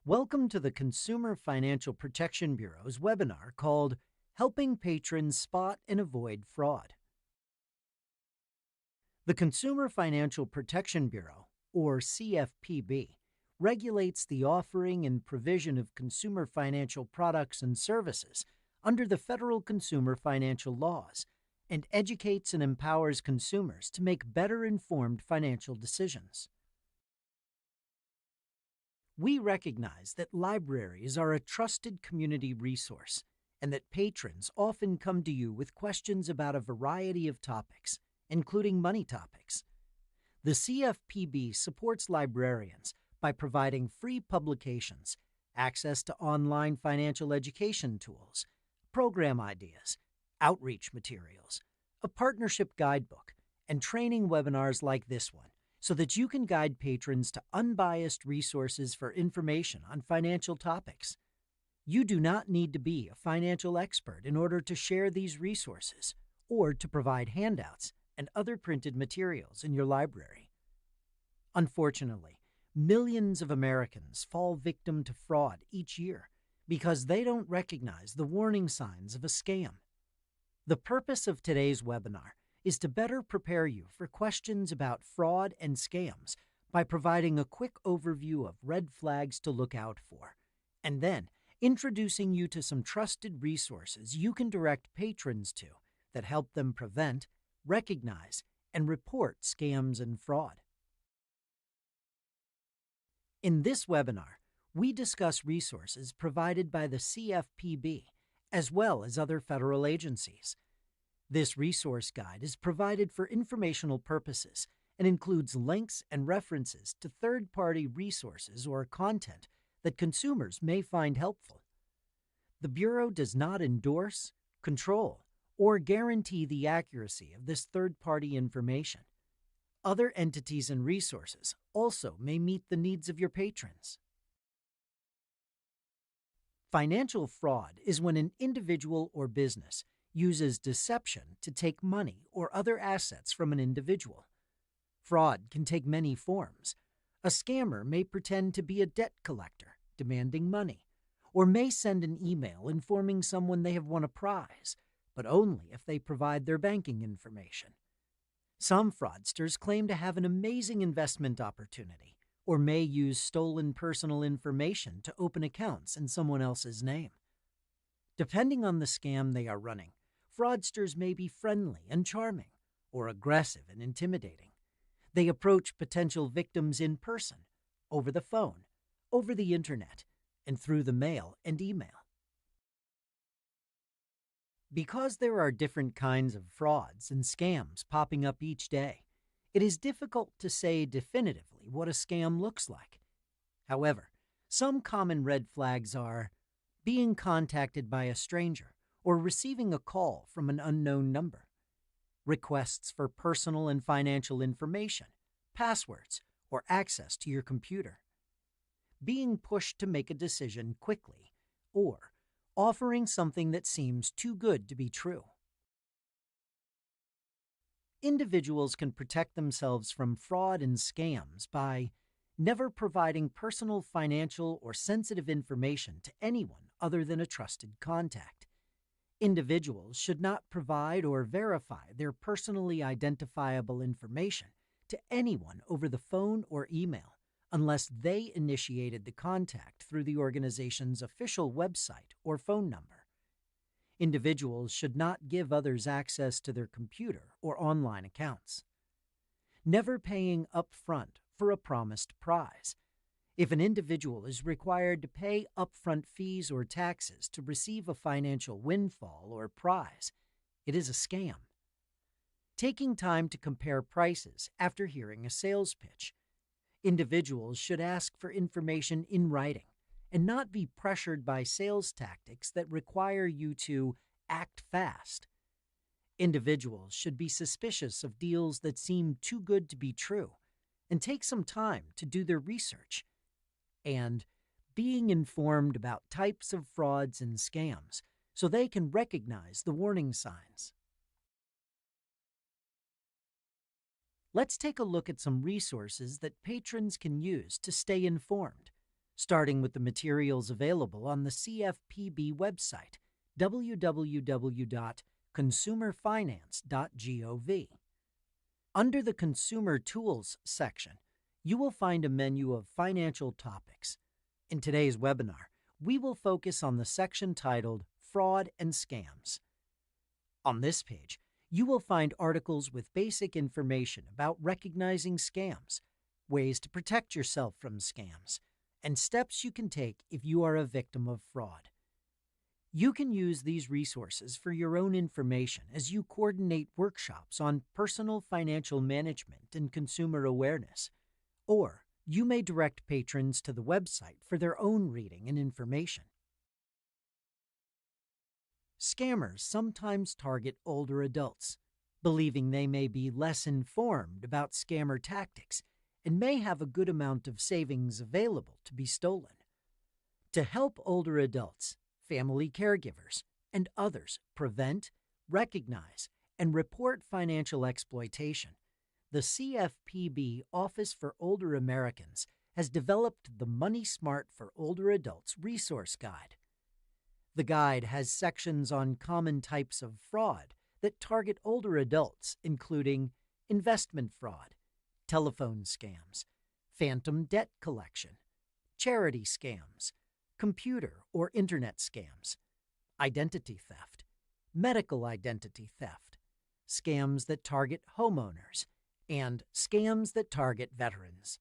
Welcome to the Consumer Financial Protection Bureau's webinar called Helping Patrons Spot and Avoid Fraud. The Consumer Financial Protection Bureau, or CFPB, regulates the offering and provision of consumer financial products and services under the federal consumer financial laws and educates and empowers consumers to make better informed financial decisions. We recognize that libraries are a trusted community resource and that patrons often come to you with questions about a variety of topics, including money topics. The CFPB supports librarians by providing free publications, access to online financial education tools, program ideas, outreach materials, a partnership guidebook, and training webinars like this one, so that you can guide patrons to unbiased resources for information on financial topics. You do not need to be a financial expert in order to share these resources or to provide handouts and other printed materials in your library. Unfortunately, millions of Americans fall victim to fraud each year because they don't recognize the warning signs of a scam. The purpose of today's webinar is to better prepare you for questions about fraud and scams by providing a quick overview of red flags to look out for, and then introducing you to some trusted resources you can direct patrons to that help them prevent, recognize, and report scams and fraud. In this webinar, we discuss resources provided by the CFPB as well as other federal agencies. This resource guide is provided for informational purposes and includes links and references to third-party resources or content that consumers may find helpful. The Bureau does not endorse, control, or guarantee the accuracy of this third-party information. Other entities and resources also may meet the needs of your patrons. Financial fraud is when an individual or business uses deception to take money or other assets from an individual. Fraud can take many forms. A scammer may pretend to be a debt collector demanding money, or may send an email informing someone they have won a prize, but only if they provide their banking information. Some fraudsters claim to have an amazing investment opportunity, or may use stolen personal information to open accounts in someone else's name. Depending on the scam they are running, fraudsters may be friendly and charming, or aggressive and intimidating. They approach potential victims in person, over the phone, over the internet, and through the mail and email. Because there are different kinds of frauds and scams popping up each day, it is difficult to say definitively what a scam looks like. However, some common red flags are being contacted by a stranger or receiving a call from an unknown number, requests for personal and financial information, passwords, or access to your computer, being pushed to make a decision quickly, or offering something that seems too good to be true. Individuals can protect themselves from fraud and scams by never providing personal, financial, or sensitive information to anyone other than a trusted contact. Individuals should not provide or verify their personally identifiable information to anyone over the phone or email unless they initiated the contact through the organization's official website or phone number. Individuals should not give others access to their computer or online accounts. Never paying upfront for a promised prize. If an individual is required to pay upfront fees or taxes to receive a financial windfall or prize, it is a scam. Taking time to compare prices after hearing a sales pitch. Individuals should ask for information in writing and not be pressured by sales tactics that require you to act fast. Individuals should be suspicious of deals that seem too good to be true and take some time to do their research. And being informed about types of frauds and scams so they can recognize the warning signs. Let's take a look at some resources that patrons can use to stay informed. starting with the materials available on the CFPB website, www.consumerfinance.gov. Under the Consumer Tools section, you will find a menu of financial topics. In today's webinar, we will focus on the section titled Fraud and Scams. On this page, you will find articles with basic information about recognizing scams, ways to protect yourself from scams, and steps you can take if you are a victim of fraud. You can use these resources for your own information as you coordinate workshops on personal financial management and consumer awareness, or you may direct patrons to the website for their own reading and information. Scammers sometimes target older adults, believing they may be less informed about scammer tactics and may have a good amount of savings available to be stolen. To help older adults, family caregivers, and others prevent, recognize, and report financial exploitation, the CFPB Office for Older Americans has developed the Money Smart for Older Adults resource guide. The guide has sections on common types of fraud that target older adults, including investment fraud, telephone scams, phantom debt collection, charity scams, computer or internet scams, identity theft, medical identity theft, scams that target homeowners, and scams that target veterans.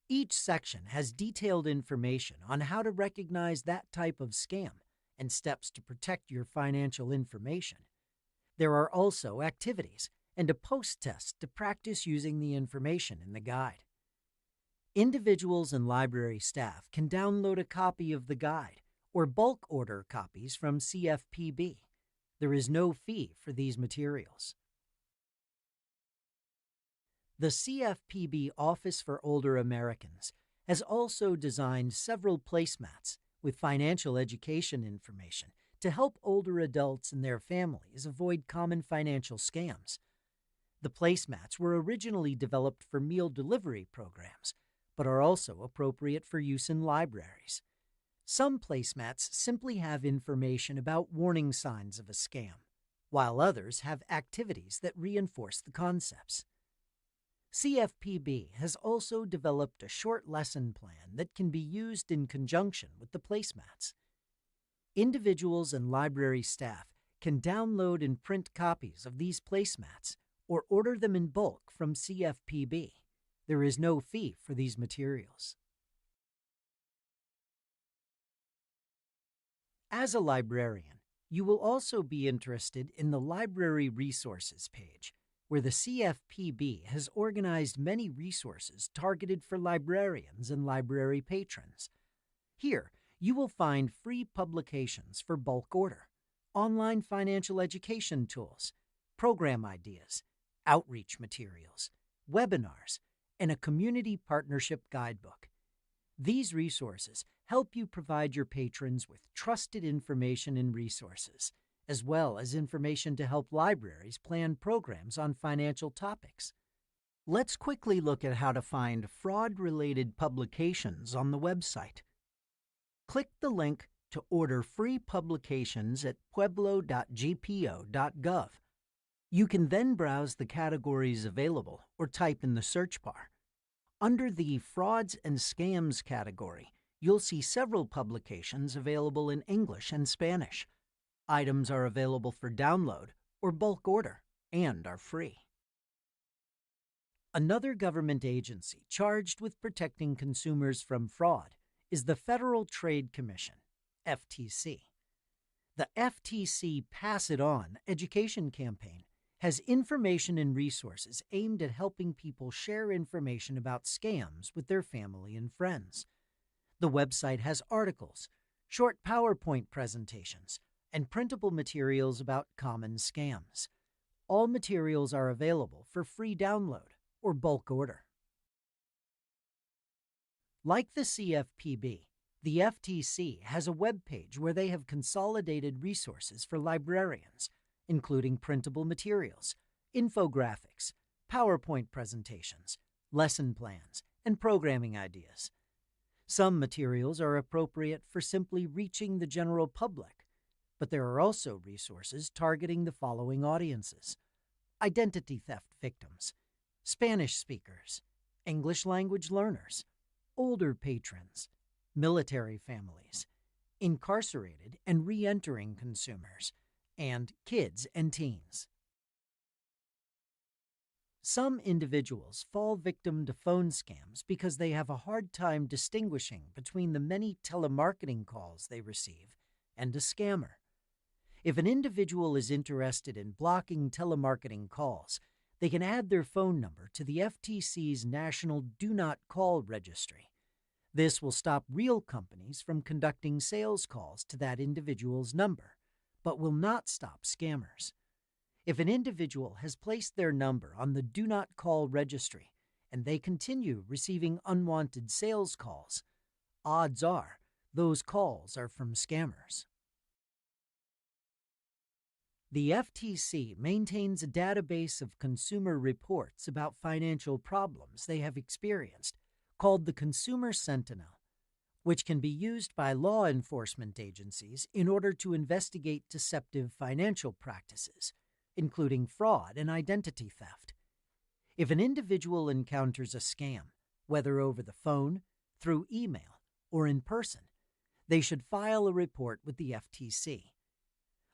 Each section has detailed information on how to recognize that type of scam and steps to protect your financial information. There are also activities and a post-test to practice using the information in the guide. Individuals and library staff can download a copy of the guide or bulk order copies from CFPB. There is no fee for these materials. The CFPB Office for Older Americans has also designed several placemats with financial education information to help older adults and their families avoid common financial scams. The placemats were originally developed for meal delivery programs, but are also appropriate for use in libraries. Some placemats simply have information about warning signs of a scam, while others have activities that reinforce the concepts. CFPB has also developed a short lesson plan that can be used in conjunction with the placemats. Individuals and library staff can download and print copies of these placemats or order them in bulk from CFPB. There is no fee for these materials. As a librarian, you will also be interested in the Library Resources page, where the CFPB has organized many resources targeted for librarians and library patrons. Here, you will find free publications for bulk order, online financial education tools, program ideas, outreach materials, webinars, and a community partnership guidebook. These resources help you provide your patrons with trusted information and resources, as well as information to help libraries plan programs on financial topics. Let's quickly look at how to find fraud-related publications on the website. Click the link to order free publications at pueblo.gpo.gov. You can then browse the categories available or type in the search bar. Under the Frauds and Scams category, you'll see several publications available in English and Spanish. Items are available for download or bulk order and are free. Another government agency charged with protecting consumers from fraud is the Federal Trade Commission, FTC. The FTC Pass It On education campaign has information and resources aimed at helping people share information about scams with their family and friends. The website has articles, short PowerPoint presentations, and printable materials about common scams. All materials are available for free download or bulk order. Like the CFPB, the FTC has a web page where they have consolidated resources for librarians, including printable materials, infographics, PowerPoint presentations, lesson plans, and programming ideas. Some materials are appropriate for simply reaching the general public, but there are also resources targeting the following audiences: identity theft victims, Spanish speakers, English language learners, older patrons, military families, incarcerated and re-entering consumers, and kids and teens. Some individuals fall victim to phone scams because they have a hard time distinguishing between the many telemarketing calls they receive and a scammer. If an individual is interested in blocking telemarketing calls, they can add their phone number to the FTC's National Do Not Call Registry. This will stop real companies from conducting sales calls to that individual's number, but will not stop scammers. If an individual has placed their number on the Do Not Call registry and they continue receiving unwanted sales calls, odds are those calls are from scammers. The FTC maintains a database of consumer reports about financial problems they have experienced called the Consumer Sentinel, which can be used by law enforcement agencies in order to investigate deceptive financial practices, including fraud and identity theft. If an individual encounters a scam, whether over the phone, through email, or in person, they should file a report with the FTC.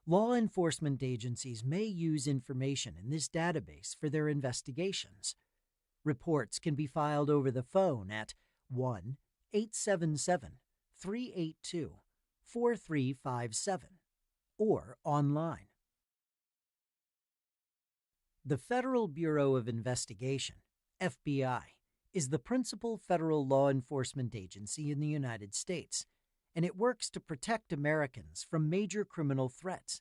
Law enforcement agencies may use information in this database for their investigations. Reports can be filed over the phone at 1-877-382-4357 or online. The Federal Bureau of Investigation, FBI, is the principal federal law enforcement agency in the United States, and it works to protect Americans from major criminal threats.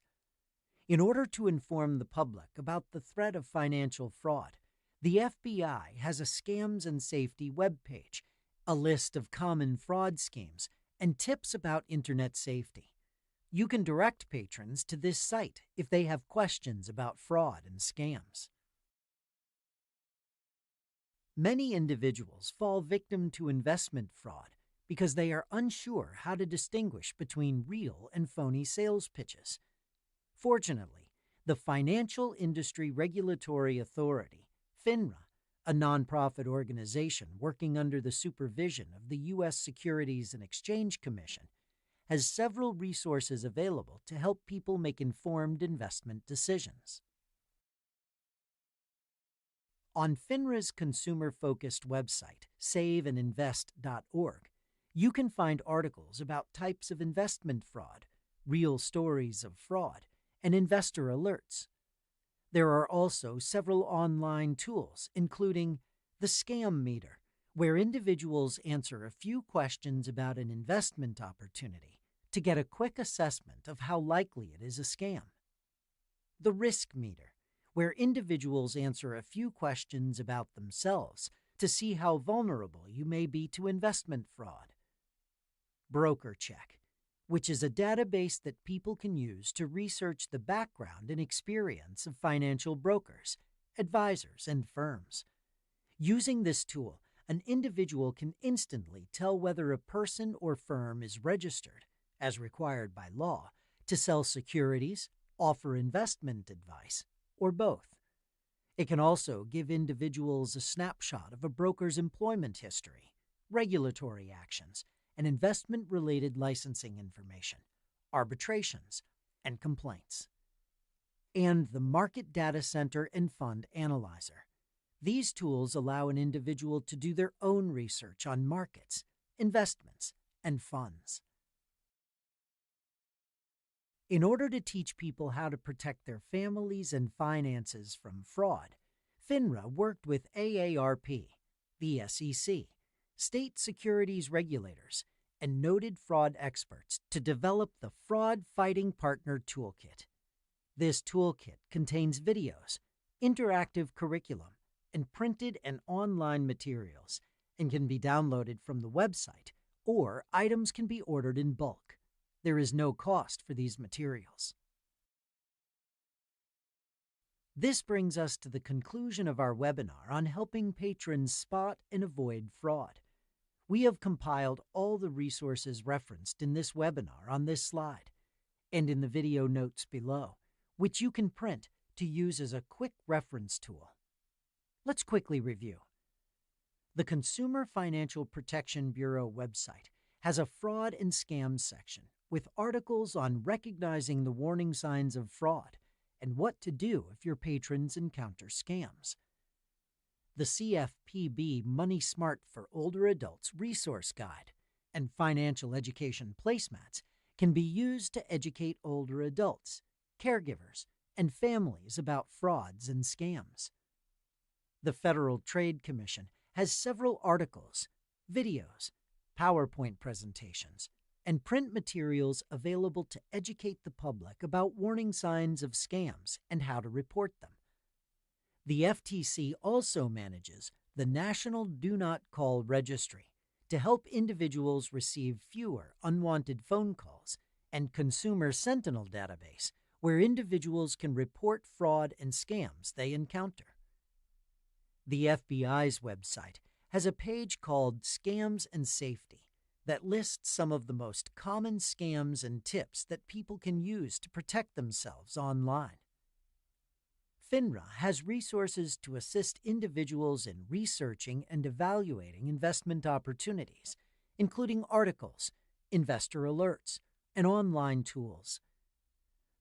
In order to inform the public about the threat of financial fraud, the FBI has a Scams and Safety webpage, a list of common fraud schemes, and tips about Internet safety. You can direct patrons to this site if they have questions about fraud and scams. Many individuals fall victim to investment fraud because they are unsure how to distinguish between real and phony sales pitches. Fortunately, the Financial Industry Regulatory Authority, FINRA, a nonprofit organization working under the supervision of the U.S. Securities and Exchange Commission, has several resources available to help people make informed investment decisions. On FINRA's consumer-focused website, saveandinvest.org, you can find articles about types of investment fraud, real stories of fraud, and investor alerts. There are also several online tools, including the Scam Meter, where individuals answer a few questions about an investment opportunity to get a quick assessment of how likely it is a scam. The Risk Meter, where individuals answer a few questions about themselves to see how vulnerable you may be to investment fraud. Broker Check, which is a database that people can use to research the background and experience of financial brokers, advisors, and firms. Using this tool, an individual can instantly tell whether a person or firm is registered, as required by law, to sell securities, offer investment advice, or both. It can also give individuals a snapshot of a broker's employment history, regulatory actions, and investment-related licensing information, arbitrations, and complaints. And the Market Data Center and Fund Analyzer. These tools allow an individual to do their own research on markets, investments, and funds. In order to teach people how to protect their families and finances from fraud, FINRA worked with AARP, the SEC, state securities regulators, and noted fraud experts to develop the Fraud Fighting Partner Toolkit. This toolkit contains videos, interactive curriculum, and printed and online materials, and can be downloaded from the website, or items can be ordered in bulk. There is no cost for these materials. This brings us to the conclusion of our webinar on helping patrons spot and avoid fraud. We have compiled all the resources referenced in this webinar on this slide and in the video notes below, which you can print to use as a quick reference tool. Let's quickly review. The Consumer Financial Protection Bureau website has a fraud and scam section with articles on recognizing the warning signs of fraud and what to do if your patrons encounter scams. The CFPB Money Smart for Older Adults Resource Guide and Financial Education Placemats can be used to educate older adults, caregivers, and families about frauds and scams. The Federal Trade Commission has several articles, videos, PowerPoint presentations, and print materials available to educate the public about warning signs of scams and how to report them. The FTC also manages the National Do Not Call Registry to help individuals receive fewer unwanted phone calls, and Consumer Sentinel database, where individuals can report fraud and scams they encounter. The FBI's website has a page called Scams and Safety that lists some of the most common scams and tips that people can use to protect themselves online. FINRA has resources to assist individuals in researching and evaluating investment opportunities, including articles, investor alerts, and online tools.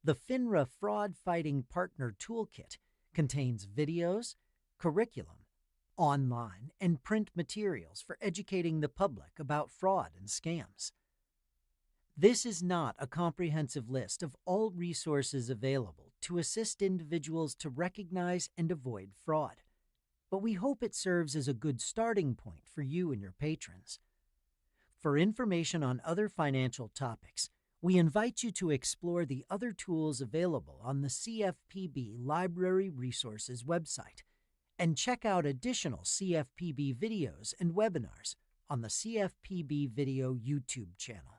The FINRA Fraud Fighting Partner Toolkit contains videos, curriculum, online and print materials for educating the public about fraud and scams. This is not a comprehensive list of all resources available to assist individuals to recognize and avoid fraud, but we hope it serves as a good starting point for you and your patrons. For information on other financial topics, we invite you to explore the other tools available on the CFPB Library Resources website and check out additional CFPB videos and webinars on the CFPB Video YouTube channel.